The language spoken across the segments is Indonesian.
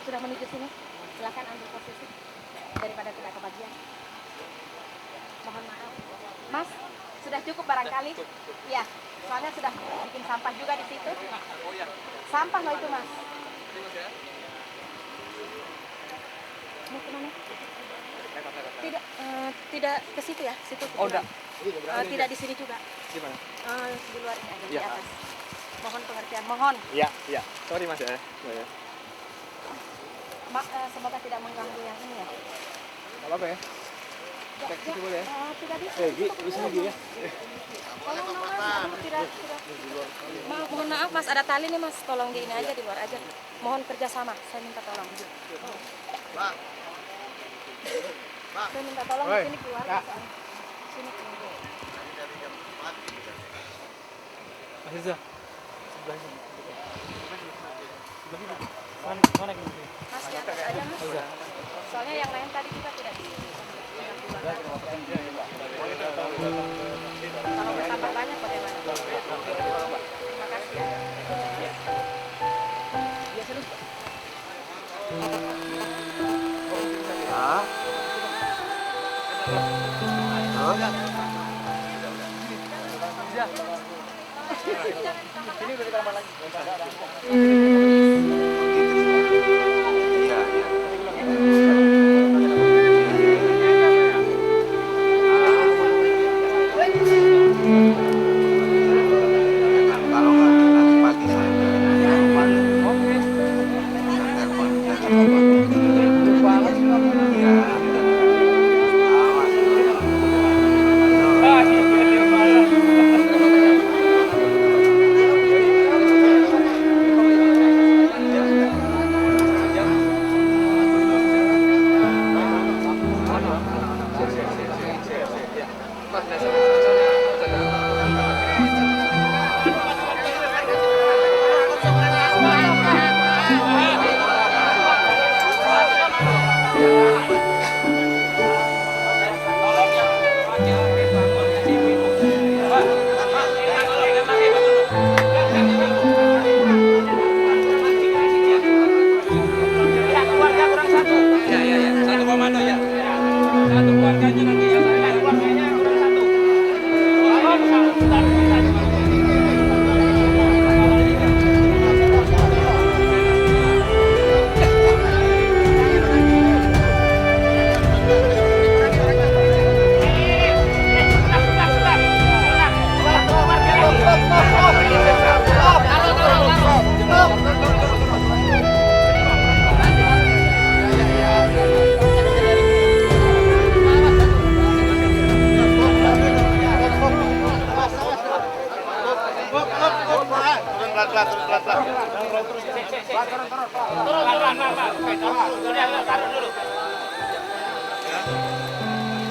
sudah menuju sini. Silakan ambil posisi daripada tidak kebagian. Mohon maaf. Mas, sudah cukup barangkali? Iya, soalnya sudah bikin sampah juga di situ. Sampah loh itu, Mas. Mau kemana? Tidak ke situ ya, situ. Oh, enggak. Tidak di sini juga. Di mana? Di luar ini aja, Ya. di atas. Mohon pengertian, mohon. Iya, iya. Sorry Mas ya. Ya. Semoga tidak mengganggu yang ini ya. Enggak apa-apa ya. Cek situ boleh ya? Tidak bisa. Gi, di sini Gi ya. Tolong Mas, tidak. Mohon maaf Mas, ada tali nih Mas, tolong di ini aja, di luar aja. Mohon kerjasama, saya minta tolong. Pak. Saya minta tolong di sini keluar. Sini keluar. Mas Riza. Sebelah sini. Mana ini? Mas, di atas aja Mas. Soalnya yang lain tadi juga tidak di sini. Kalau bertambah banyak bagaimana? Terima kasih ya. Biasa dulu. Ini udah ditambah lagi.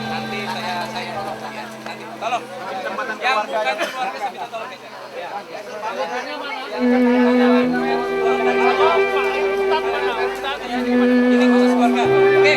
Nanti saya tolong. Yang bukan keluarga saya minta tolong. Ini khusus keluarga. Oke.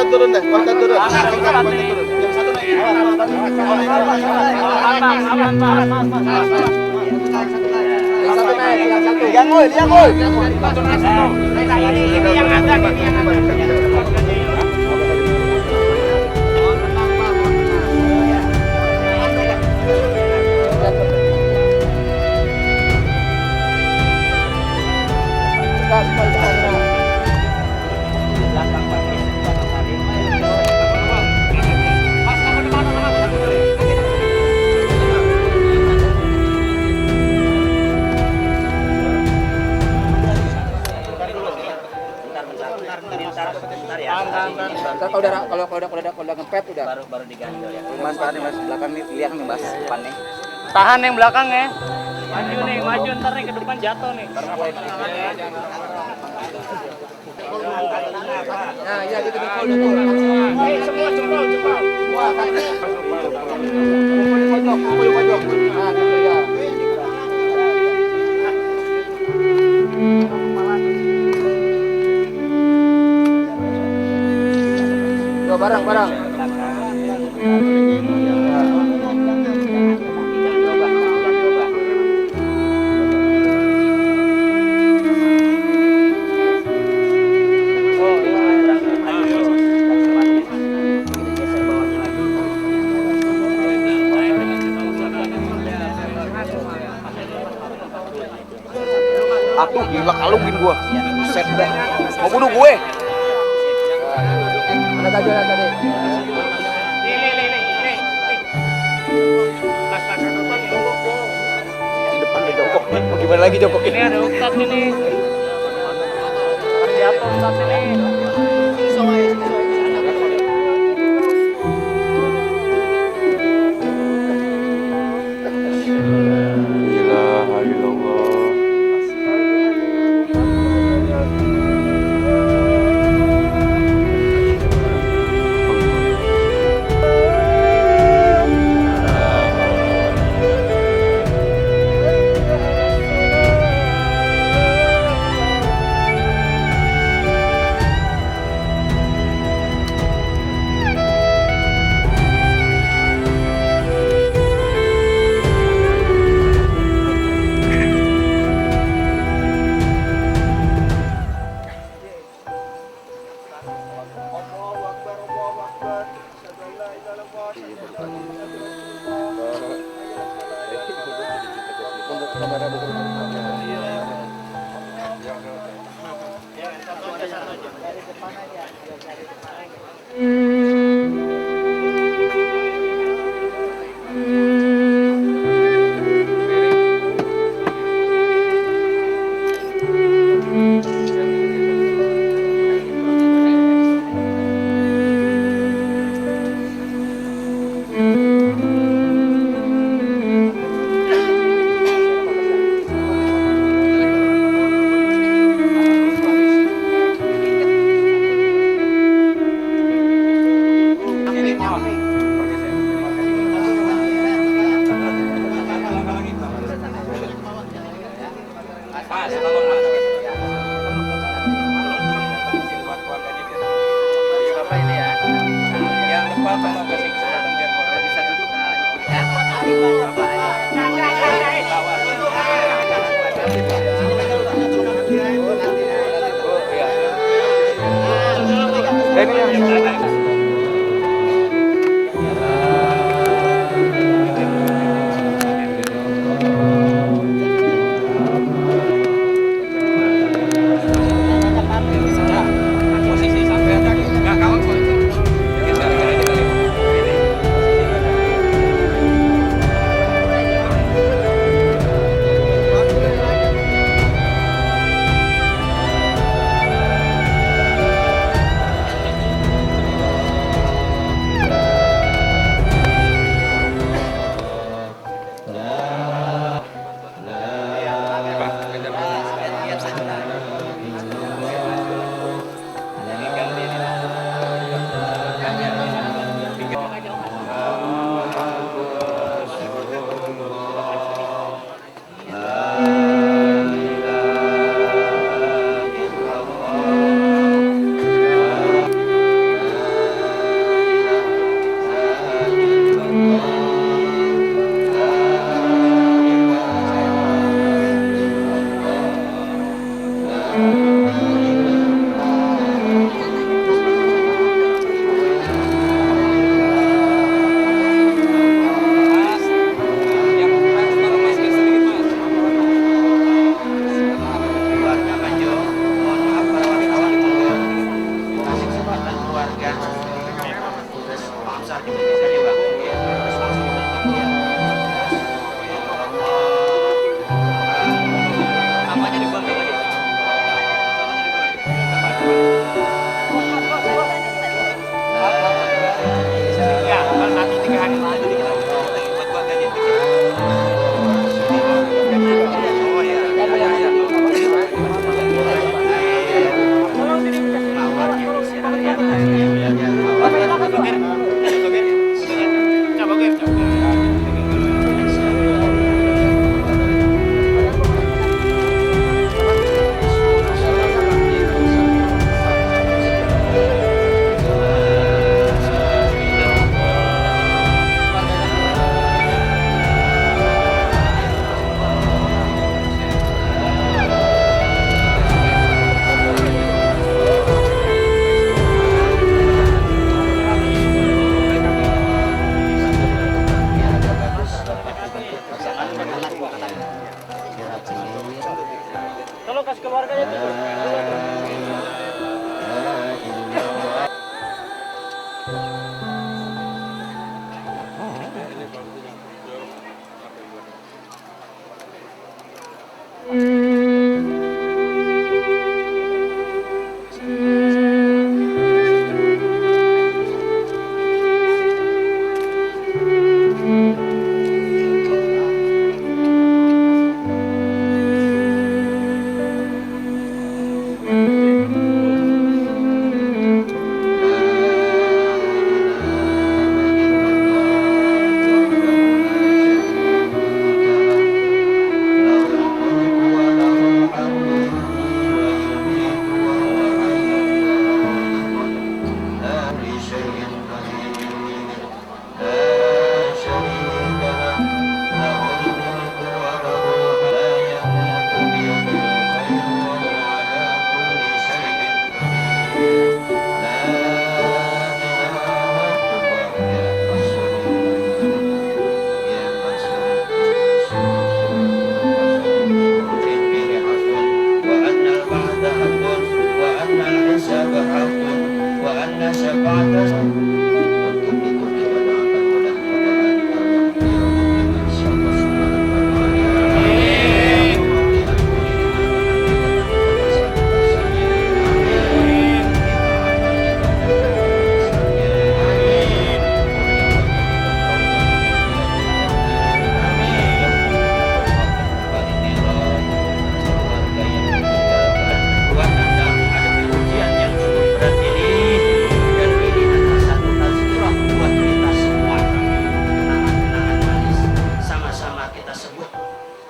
Turun deh, turun. Liang oi. Ini yang ada. Kalau udah ngepet udah. Baru diganjel ya. Mas belakang nih lihat nih Mas depannya. Tahan yang belakang ya. Maju ntar nih ke depan jatuh nih. Nah, ya gitu dukul. Semua jempol. Wah, kumpul di pojok. Nah, gitu ya. Yo, barang. Atuh, gila kalungin gua. Set dah. Mau bunuh gue. Ada gajaran tadi. Di depan ada jongkok. Mau gimana lagi jongkok Ini ada Ustadz ini. Jatuh Ustadz ini. Posisi sampai nggak kawan kok. Geser aja kali. Sampahnya dibuang tadi. Ya, kalau 1 3 hari lagi kita buat aja. Oh ya, tolong kasih keluarganya tuh.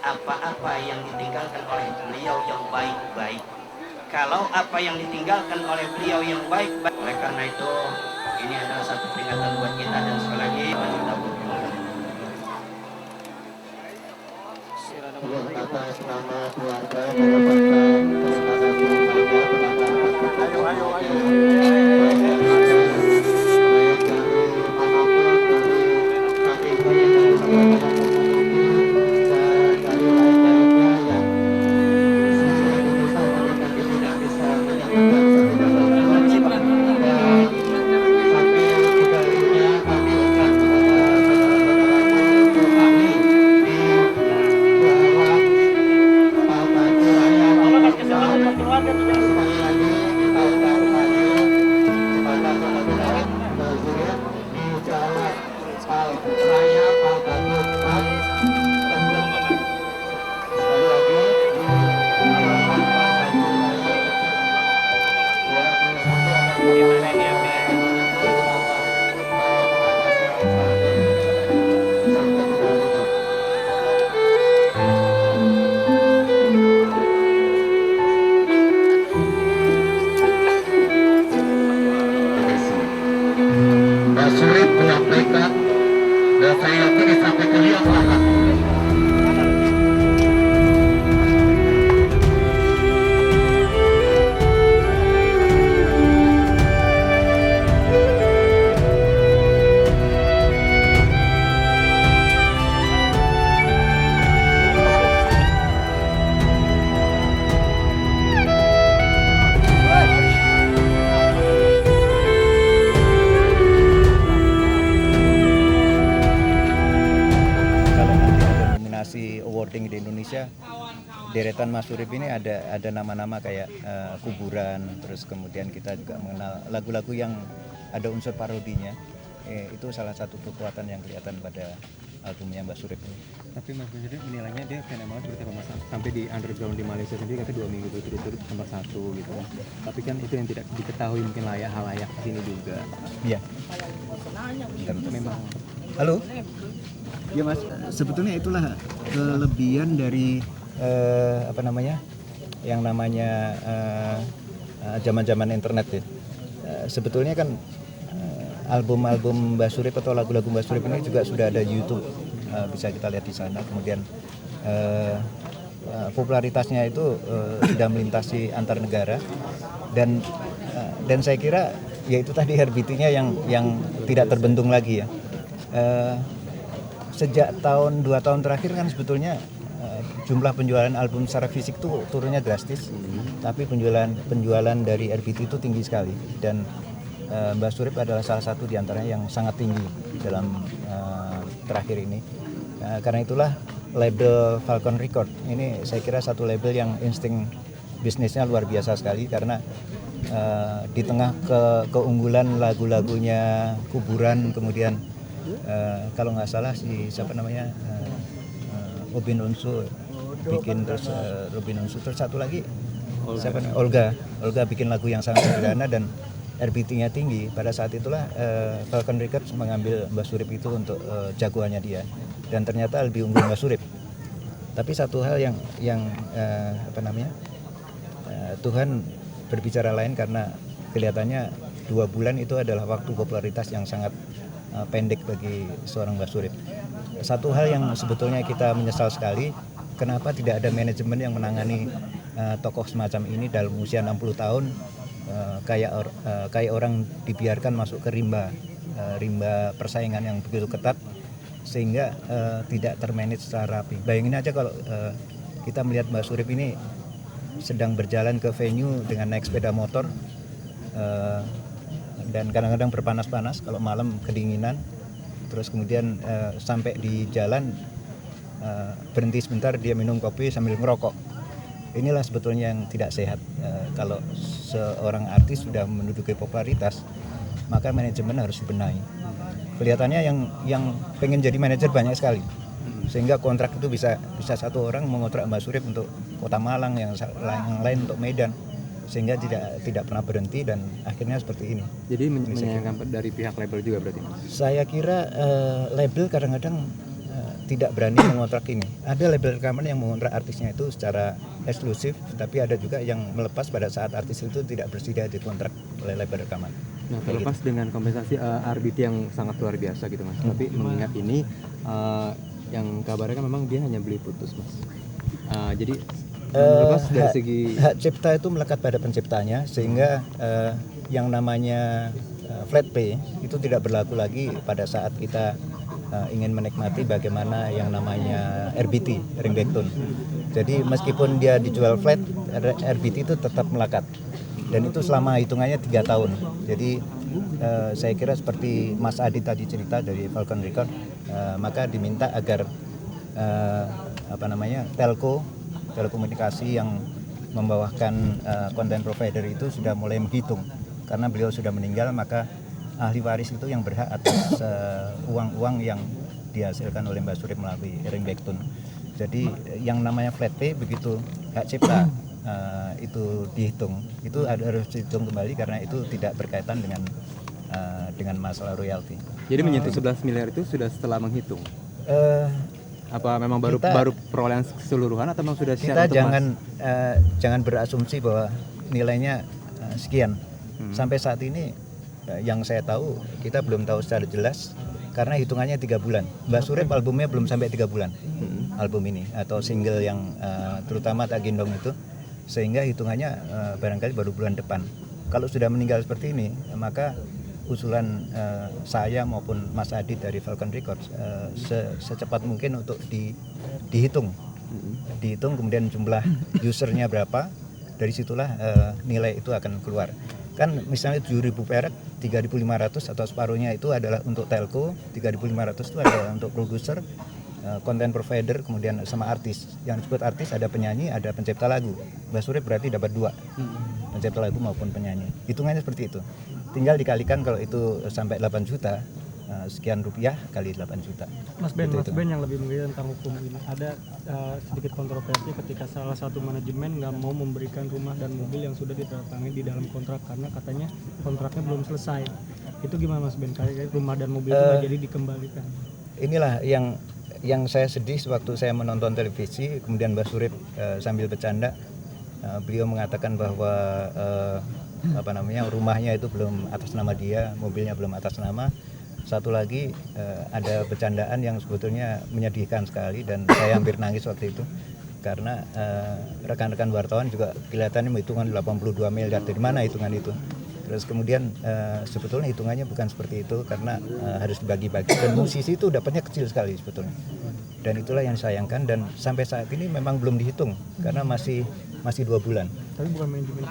Apa-apa yang ditinggalkan oleh beliau yang baik-baik. Kalau apa yang ditinggalkan oleh beliau yang baik-baik, oleh karena itu ini adalah satu peringatan buat kita dan sekali lagi kita atas nama keluarga mendapatkan sulit menyampaikan dan saya yakin sampai ke liang lahat. deretan Mas Surip ini ada nama-nama kayak kuburan, terus kemudian kita juga mengenal lagu-lagu yang ada unsur parodinya. Itu salah satu kekuatan yang kelihatan pada albumnya Mbak Surip ini. Tapi Mas sendiri menilainya dia fenomenal seperti apa Mas? Sampai di underground di Malaysia sendiri kata 2 minggu berturut-turut nomor 1 gitu kan. Tapi kan itu yang tidak diketahui mungkin halayak di sini juga. Iya. Memang. Halo. Ya Mas, sebetulnya itulah kelebihan dari yang namanya zaman-zaman internet ya. Sebetulnya kan album-album Mbak Surip atau lagu-lagu Mbak Surip ini juga sudah ada di YouTube, bisa kita lihat di sana. Kemudian popularitasnya itu sudah melintasi antar negara dan saya kira ya itu tadi RBT-nya yang tidak terbendung lagi ya. Sejak 2 tahun terakhir kan sebetulnya jumlah penjualan album secara fisik itu turunnya drastis, tapi penjualan dari RBT itu tinggi sekali dan Mbak Surip adalah salah satu di antaranya yang sangat tinggi dalam terakhir ini. Karena itulah label Falcon Record ini saya kira satu label yang insting bisnisnya luar biasa sekali karena di tengah keunggulan lagu-lagunya Kuburan, kemudian kalau nggak salah Robin Unsu bikin, terus Robin Unsu, terus satu lagi Olga bikin lagu yang sangat sederhana dan RBT-nya tinggi. Pada saat itulah Falcon Records mengambil Mbak Surip itu untuk jagoannya dia dan ternyata lebih unggul Mbak Surip. Tapi satu hal yang Tuhan berbicara lain karena kelihatannya 2 bulan itu adalah waktu popularitas yang sangat pendek bagi seorang Mbak Surip. Satu hal yang sebetulnya kita menyesal sekali, kenapa tidak ada manajemen yang menangani tokoh semacam ini dalam usia 60 tahun, kayak orang dibiarkan masuk ke rimba persaingan yang begitu ketat sehingga tidak termanage secara rapi. Bayangin aja kalau kita melihat Mbak Surip ini sedang berjalan ke venue dengan naik sepeda motor dan kadang-kadang berpanas-panas, kalau malam kedinginan, terus kemudian sampai di jalan berhenti sebentar dia minum kopi sambil ngerokok. Inilah sebetulnya yang tidak sehat. Kalau seorang artis sudah menduduki popularitas, maka manajemen harus dibenahi. Kelihatannya yang pengen jadi manajer banyak sekali, sehingga kontrak itu bisa satu orang mengontrak Mbak Surip untuk Kota Malang, yang lain untuk Medan, sehingga tidak pernah berhenti dan akhirnya seperti ini. Jadi menyayangkan dari pihak label juga berarti? Saya kira label kadang-kadang tidak berani mengontrak ini. Ada label rekaman yang mengontrak artisnya itu secara eksklusif, tapi ada juga yang melepas pada saat artis itu tidak bersedia dikontrak oleh label rekaman. Nah, terlepas dengan kompensasi RBT yang sangat luar biasa gitu Mas, tapi mengingat ini yang kabarnya kan memang dia hanya beli putus Mas. Jadi terlepas dari segi hak cipta itu melekat pada penciptanya, sehingga yang namanya flat pay itu tidak berlaku lagi pada saat kita ingin menikmati bagaimana yang namanya RBT, ringback tone. Jadi meskipun dia dijual flat, RBT itu tetap melekat dan itu selama hitungannya 3 tahun. Jadi saya kira seperti Mas Adi tadi cerita dari Falcon Record, maka diminta agar telekomunikasi yang membawakan content provider itu sudah mulai menghitung, karena beliau sudah meninggal, maka ahli waris itu yang berhak atas uang-uang yang dihasilkan oleh Mbak Surip melalui ringback tone. Jadi yang namanya flat pay, begitu hak cipta itu dihitung, itu harus dihitung kembali karena itu tidak berkaitan dengan masalah royalti. Jadi menyentuh 11 miliar itu sudah setelah menghitung? Apa memang baru perolehan keseluruhan atau memang sudah siap? Kita jangan berasumsi bahwa nilainya sekian. Sampai saat ini yang saya tahu, kita belum tahu secara jelas karena hitungannya 3 bulan. Mbak Surip albumnya belum sampai 3 bulan, album ini atau single yang terutama Tak Gendong itu, sehingga hitungannya barangkali baru bulan depan. Kalau sudah meninggal seperti ini, maka usulan saya maupun Mas Adit dari Falcon Records secepat mungkin untuk dihitung kemudian jumlah usernya berapa, dari situlah nilai itu akan keluar. Kan misalnya 7.000 perak, 3.500 atau separuhnya itu adalah untuk telco, 3.500 itu adalah untuk produser, content provider, kemudian sama artis. Yang disebut artis ada penyanyi, ada pencipta lagu. Mbak Surip berarti dapat 2, pencipta lagu maupun penyanyi. Hitungannya seperti itu. Tinggal dikalikan kalau itu sampai 8 juta, sekian rupiah kali 8 juta. Mas Ben, Gitu, Mas Ben yang lebih mengerti tentang hukum ini. Ada sedikit kontroversi ketika salah satu manajemen nggak mau memberikan rumah dan mobil yang sudah ditandatangani di dalam kontrak karena katanya kontraknya belum selesai. Itu gimana Mas Ben? Kayak rumah dan mobil itu nggak jadi dikembalikan. Inilah yang saya sedih sewaktu saya menonton televisi, kemudian Mbak Surip sambil bercanda, beliau mengatakan bahwa rumahnya itu belum atas nama dia, mobilnya belum atas nama. Satu lagi ada bercandaan yang sebetulnya menyedihkan sekali dan saya hampir nangis waktu itu karena rekan-rekan wartawan juga kelihatannya hitungan 82 miliar, dari mana hitungan itu. Terus kemudian sebetulnya hitungannya bukan seperti itu karena harus dibagi-bagi dan musisi itu dapatnya kecil sekali sebetulnya. Dan itulah yang disayangkan dan sampai saat ini memang belum dihitung karena masih 2 bulan. Tapi bukan manajemen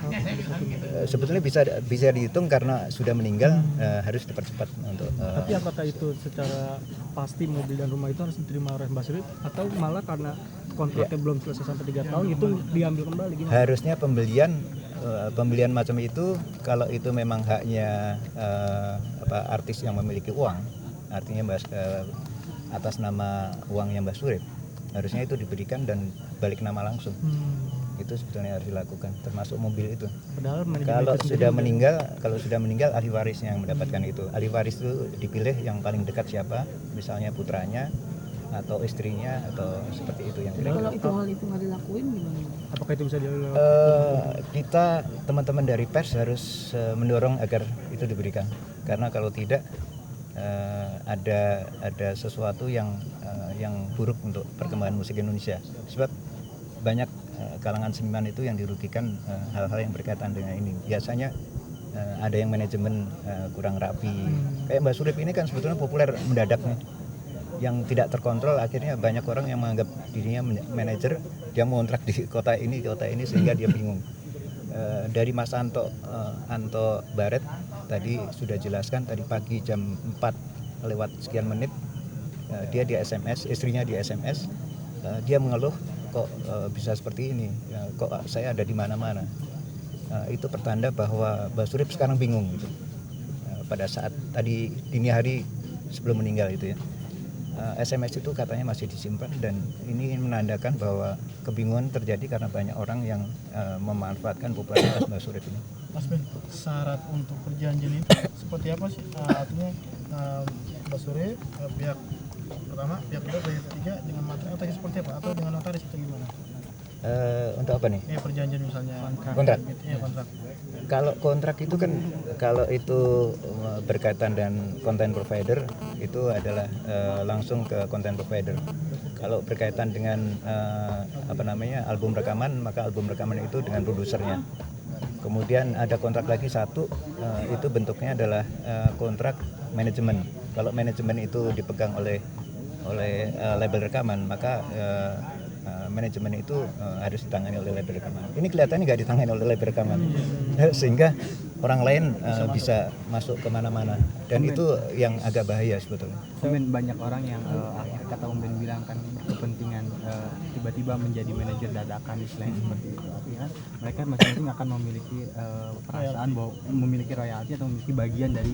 Sebetulnya bisa dihitung karena sudah meninggal, harus dipercepat untuk. Tapi apakah itu secara pasti mobil dan rumah itu harus diterima oleh Mbak Surip atau malah karena kontraknya belum selesai sampai 3 tahun itu diambil kembali? Gimana? Harusnya pembelian macam itu kalau itu memang haknya artis yang memiliki uang, artinya atas nama uangnya Mbak Surip, harusnya itu diberikan dan balik nama langsung. Itu sebetulnya harus dilakukan, termasuk mobil itu. Padahal Kalau sudah meninggal ahli warisnya yang mendapatkan itu. Ahli waris itu dipilih yang paling dekat siapa, misalnya putranya atau istrinya atau seperti itu yang Kalau hal itu nggak dilakuin gimana? Apakah itu bisa dilakukan? Kita teman-teman dari pers harus mendorong agar itu diberikan, karena kalau tidak ada sesuatu yang buruk untuk perkembangan musik Indonesia. Sebab banyak kalangan seniman itu yang dirugikan hal-hal yang berkaitan dengan ini. Biasanya ada yang manajemen kurang rapi. Kayak Mbak Surip ini kan sebetulnya populer mendadak nih, yang tidak terkontrol. Akhirnya banyak orang yang menganggap dirinya manajer, dia mau kontrak di kota ini sehingga dia bingung. Dari Mas Anto Baret tadi sudah jelaskan, tadi pagi jam 4 lewat sekian menit dia di SMS, istrinya di SMS, dia mengeluh kok bisa seperti ini, kok saya ada di mana-mana. Itu pertanda bahwa Mbak Surip sekarang bingung gitu. Pada saat tadi dini hari sebelum meninggal itu ya, SMS itu katanya masih disimpan dan ini menandakan bahwa kebingungan terjadi karena banyak orang yang memanfaatkan popularitas Mbak Surip ini. Mas Ben, syarat untuk perjanjian itu seperti apa sih? Artinya Mbak Surip, pihak pertama, pihak kedua, pihak ketiga dengan materi atau seperti apa? Atau dengan notaris atau gimana? Untuk apa nih? Perjanjian misalnya. Kontrak. Iya, kontrak. Kalau kontrak itu kan kalau itu berkaitan dengan content provider itu adalah langsung ke content provider. Kalau berkaitan dengan album rekaman, maka album rekaman itu dengan produsernya. Kemudian ada kontrak lagi satu, itu bentuknya adalah kontrak manajemen. Kalau manajemen itu dipegang oleh label rekaman, maka manajemen itu harus ditangani oleh label rekaman. Ini kelihatannya nggak ditangani oleh label rekaman, sehingga orang lain bisa masuk kemana-mana, dan itu yang agak bahaya sebetulnya. Banyak orang yang akhir kata Om Ben bilang kan kepentingan tiba-tiba menjadi manajer dadakan istilahnya seperti itu. Artinya mereka masing-masing akan memiliki perasaan bahwa memiliki royalti atau memiliki bagian dari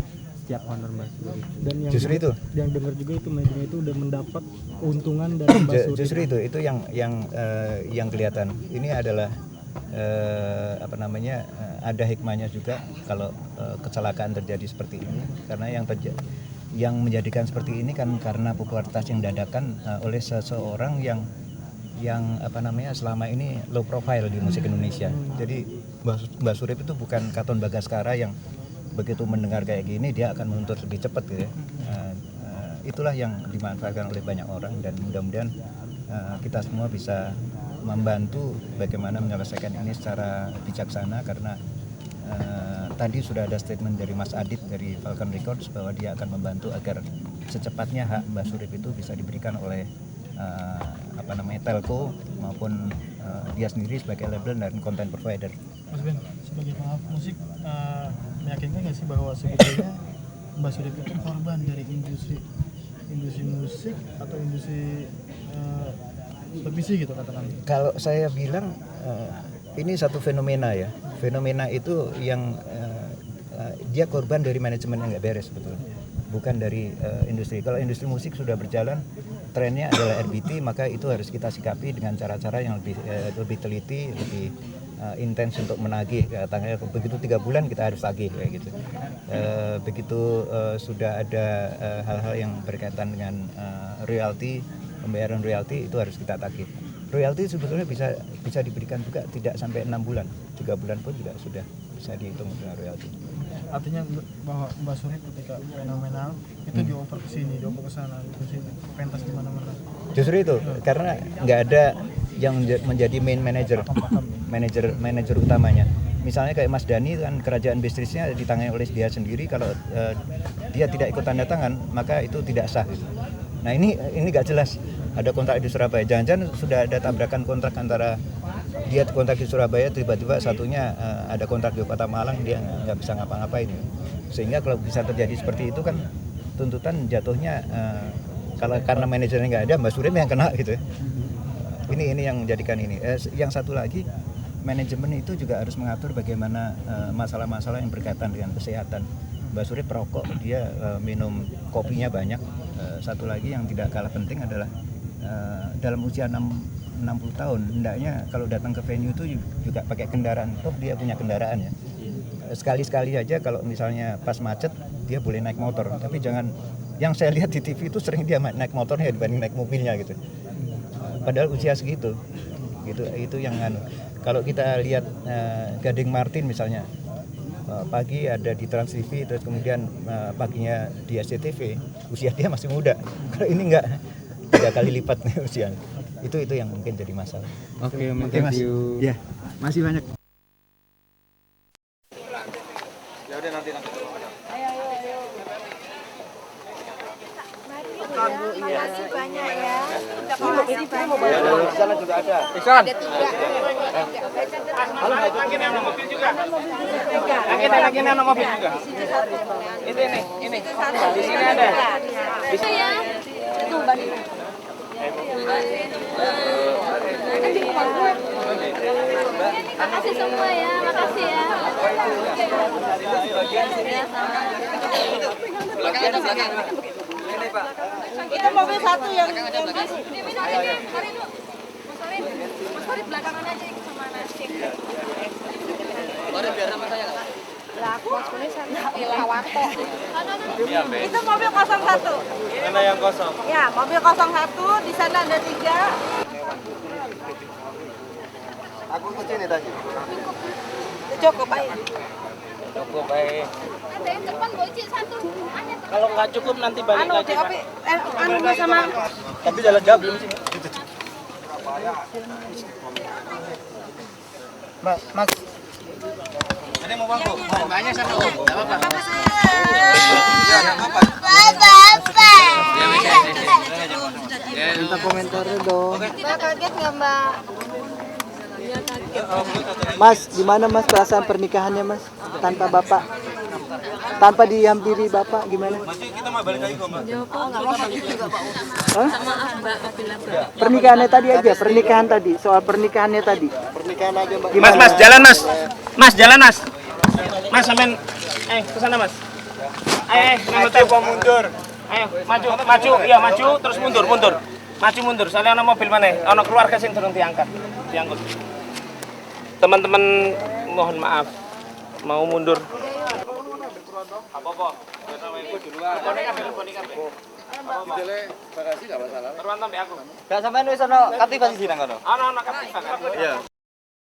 setiap honor Mbak Surip. Dan yang justru itu yang dengar juga itu manajemen itu udah mendapat keuntungan dari Mbak Surip. Justru itu yang kelihatan. Ini adalah ada hikmahnya juga kalau kecelakaan terjadi seperti ini, karena yang menjadikan seperti ini kan karena popularitas yang dadakan oleh seseorang yang selama ini low profile di musik Indonesia. Jadi Mbak Surip itu bukan Katon Bagaskara yang begitu mendengar kayak gini dia akan menuntut lebih cepat gitu ya. Itulah yang dimanfaatkan oleh banyak orang, dan mudah-mudahan kita semua bisa membantu bagaimana menyelesaikan ini secara bijaksana, karena tadi sudah ada statement dari Mas Adit dari Falcon Records bahwa dia akan membantu agar secepatnya hak Mbak Surip itu bisa diberikan oleh telco maupun dia sendiri sebagai label dan content provider. Mas Ben, sebagai pengawal musik, meyakinkan nggak sih bahwa sebetulnya Mbak Surip itu korban dari industri industri musik atau industri televisi gitu katakan? Kalau saya bilang ini satu fenomena ya. Fenomena itu yang dia korban dari manajemen yang nggak beres betul. Bukan dari industri. Kalau industri musik sudah berjalan, trennya adalah RBT, maka itu harus kita sikapi dengan cara-cara yang lebih teliti, lebih intens untuk menagih. Katanya begitu 3 bulan kita harus tagih kayak gitu. Begitu sudah ada hal-hal yang berkaitan dengan royalti, pembayaran royalti itu harus kita tagih. Royalti sebetulnya bisa diberikan juga tidak sampai 6 bulan, 3 bulan pun juga sudah bisa dihitung dengan royalti. Artinya bahwa Mbak Suri ketika fenomenal itu dioper ke sini, dioper ke sana, ke sini, pentas di mana-mana. Justru itu karena nggak ada yang menjadi main manager utamanya. Misalnya kayak Mas Dhani kan kerajaan bisnisnya ditangani oleh dia sendiri. Kalau dia tidak ikut tanda tangan maka itu tidak sah. Gitu. Nah ini nggak jelas. Ada kontrak di Surabaya, jangan-jangan sudah ada tabrakan kontrak antara dia kontrak di Surabaya, tiba-tiba satunya ada kontrak di Kota Malang, dia nggak bisa ngapa-ngapain. Sehingga kalau bisa terjadi seperti itu kan tuntutan jatuhnya kalau karena manajernya nggak ada, Mbak Surip yang kena gitu. Ini yang menjadikan ini. Yang satu lagi, manajemen itu juga harus mengatur bagaimana masalah-masalah yang berkaitan dengan kesehatan. Mbak Surip perokok, dia minum kopinya banyak. Satu lagi yang tidak kalah penting adalah dalam usia 60 tahun, hendaknya kalau datang ke venue itu juga pakai kendaraan. Toh dia punya kendaraan ya. Sekali-sekali aja kalau misalnya pas macet dia boleh naik motor, tapi jangan. Yang saya lihat di TV itu sering dia naik motornya dibanding naik mobilnya gitu. Padahal usia segitu, gitu itu yang Kalau kita lihat Gading Martin misalnya, pagi ada di Trans TV, terus kemudian paginya di SCTV, usia dia masih muda. Kalau ini enggak, 3 kali lipat usia. Itu yang mungkin jadi masalah. Oke, thank you. Ya, masih banyak. Ya udah nanti. Makasih banyak ya. Makasih banyak. Di sana juga ada. Ada 3. Lagi yang mobil juga. Lagi yang mobil juga. Ini. Di sini ada. Itu Bani. Makasih semua ya, makasih ya. Belakang. Ini Pak. Kita mobil satu yang biru. Mari dulu. Mas Farid belakangan aja ikut sama Nasib. Farid biar sama saya enggak? Lah, Mas Farid sana Ilawato. Itu mobil 01. Mana yang kosong? Ya, mobil 01 di sana ada 3. Aku ke sini tadi. Cukup baik. Cukup baik. Ada yang depan bocil 1. Kalau nggak cukup nanti balik lagi. Anu sama Tapi jalan jauh belum sih. Mas. Ada mau bangku? Banyak sana. Enggak apa-apa. Ya, enggak apa-apa. Minta komentarnya dong. Mbak kaget nggak Mbak? Mas, gimana Mas perasaan pernikahannya Mas? Tanpa Bapak? Tanpa dihampiri Bapak gimana? Kita mau balik lagi kok, Mbak. Hah? Pernikahannya tadi aja, pernikahan tadi, soal pernikahannya tadi. Pernikahan aja, Mbak. Gimana? Mas, jalan Mas. Mas, jalan Mas. Mas, sampean ke sana Mas. Nang tempo mundur. Ayo, maju, iya maju terus mundur. Maju mundur, soalnya ana mobil maneh, ana keluarga sing durung diangkat. Diangkut. Teman-teman mohon maaf. Mau mundur. Apa-apa? Bagasi enggak masalah. Terwantam ya aku. Gak sampean wis ono aktivasi sih nang kono. Ana kapten. Iya.